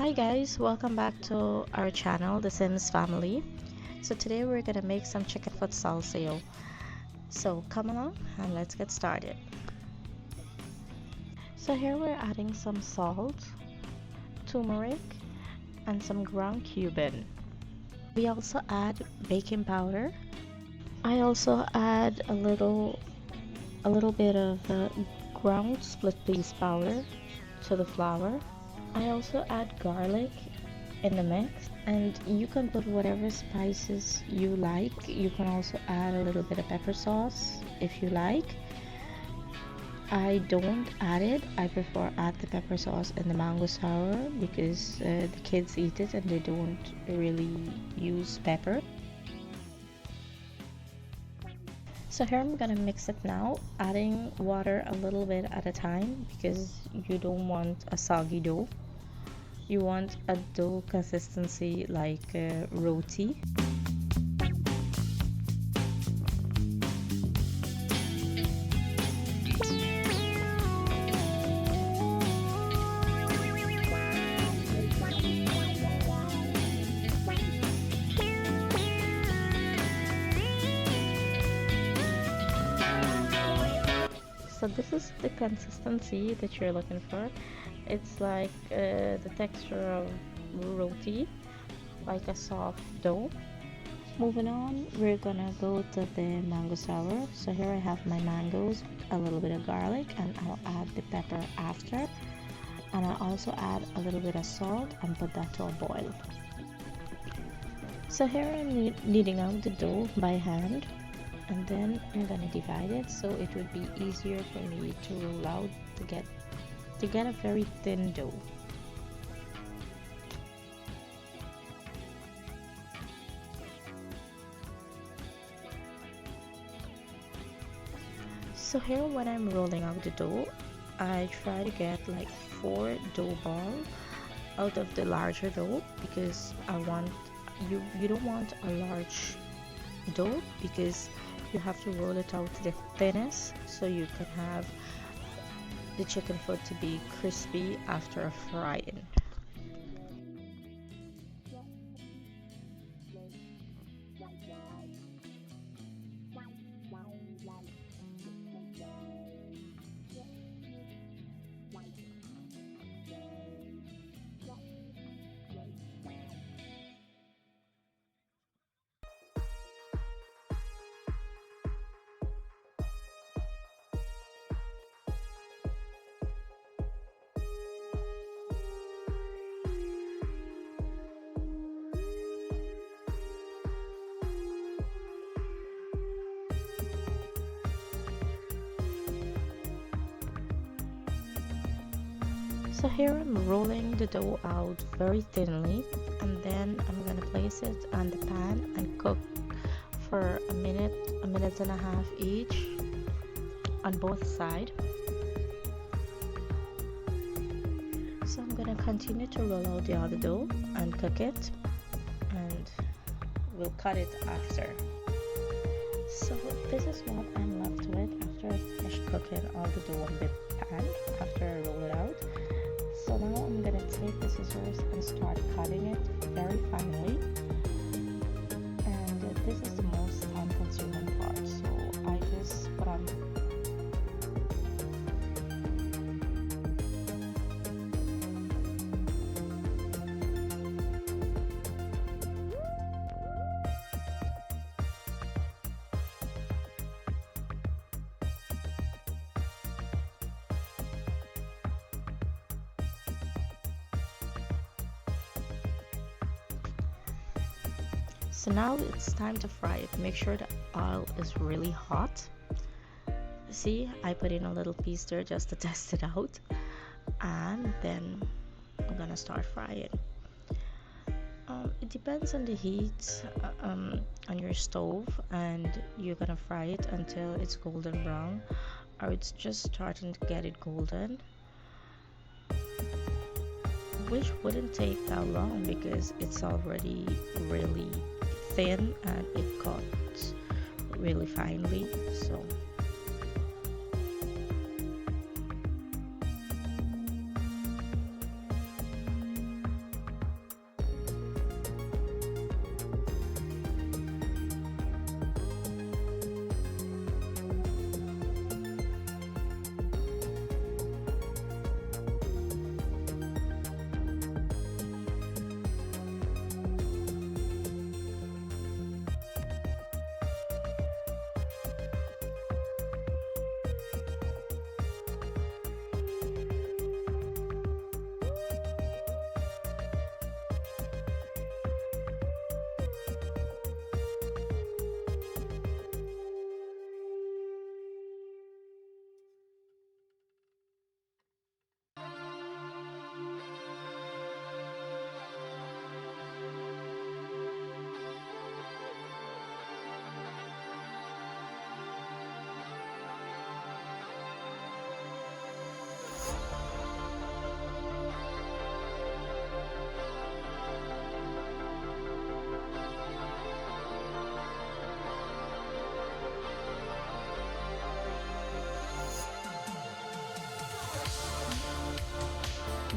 Hi guys, welcome back to our channel, The Sims Family. So today we're gonna make some chicken foot salsa. So come along and let's get started. So here we're adding some salt, turmeric, and some ground cumin. We also add baking powder. I also add a little bit of ground split peas powder to the flour. I also add garlic in the mix, and you can put whatever spices you like. You can also add a little bit of pepper sauce if you like. I don't add it. I prefer add the pepper sauce in the mango sour because the kids eat it and they don't really use pepper. So here I'm gonna mix it now, adding water a little bit at a time because you don't want a soggy dough. You want a dough consistency like roti. So this is the consistency that you're looking for. It's like the texture of roti, like a soft dough. Moving on, we're gonna go to the mango sour. So here I have my mangoes, a little bit of garlic, and I'll add the pepper after. And I also add a little bit of salt and put that to a boil. So here I'm kneading out the dough by hand, and then I'm gonna divide it so it would be easier for me to roll out to get a very thin dough. So here when I'm rolling out the dough, I try to get like 4 dough balls out of the larger dough because I want you don't want a large dough because you have to roll it out to the thinnest so you can have the chicken foot to be crispy after frying. So here I'm rolling the dough out very thinly, and then I'm gonna place it on the pan and cook for a minute and a half each on both sides. So I'm gonna continue to roll out the other dough and cook it, and we'll cut it after. So this is what I'm left with after I finish cooking all the dough on the pan after I roll it out. So now I'm gonna take the scissors and start cutting it very finely. And this is the most time consuming part. So I just put on So now it's time to fry it. Make sure the oil is really hot. See, I put in a little piece there just to test it out. And then I'm gonna start frying. It depends on the heat on your stove, and you're gonna fry it until it's golden brown, or it's just starting to get it golden, which wouldn't take that long because it's already really thin and it cuts really finely. So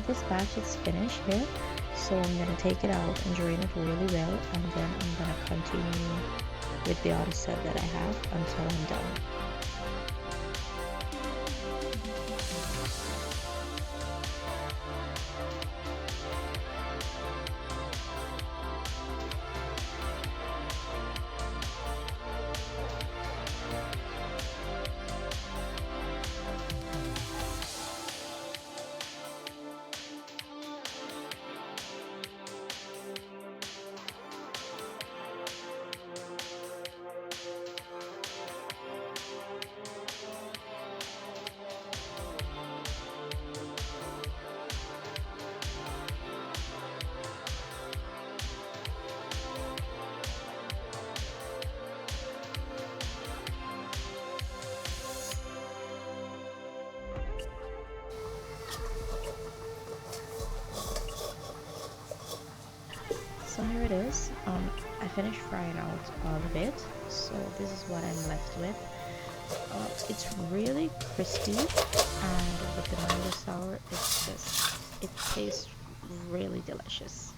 this batch is finished here, so I'm gonna take it out and drain it really well, and then I'm gonna continue with the other set that I have until I'm done. So here it is. I finished frying out all of it, so this is what I'm left with. It's really crispy, and with the mango sour, it tastes really delicious.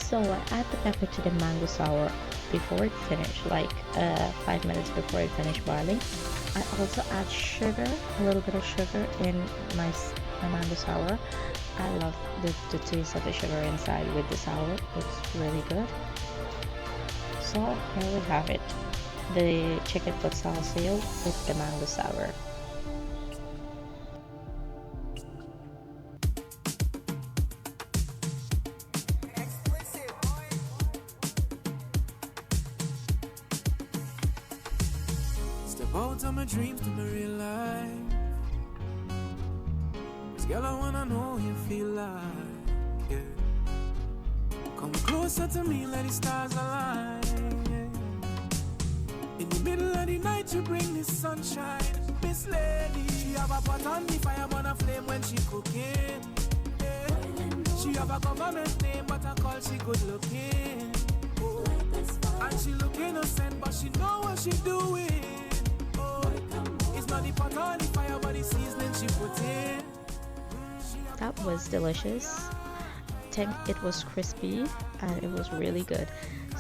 So I add the pepper to the mango sour before it finished, like 5 minutes before it finished boiling. I also add sugar, a little bit of sugar in my mango sour. I love the taste of the sugar inside with the sour. It's really good. So here we have it, the chicken foot Sal Sev with the mango sour. Step out of my dreams to my real life. This girl, I wanna know you feel like, yeah. Come closer to me, let the stars align, yeah. In the middle of the night, you bring the sunshine. Miss Lady, she have a pot on the fire, burn a flame when she cooking, yeah. She have a government name, but I call she good looking, oh. And she look innocent, but she know what she doing. It's not the pot on the fire, but the seasoning she put in. That was delicious. It was crispy and it was really good.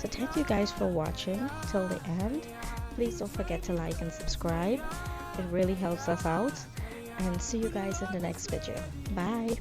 So thank you guys for watching till the end. Please don't forget to like and subscribe. It really helps us out. And see you guys in the next video. Bye.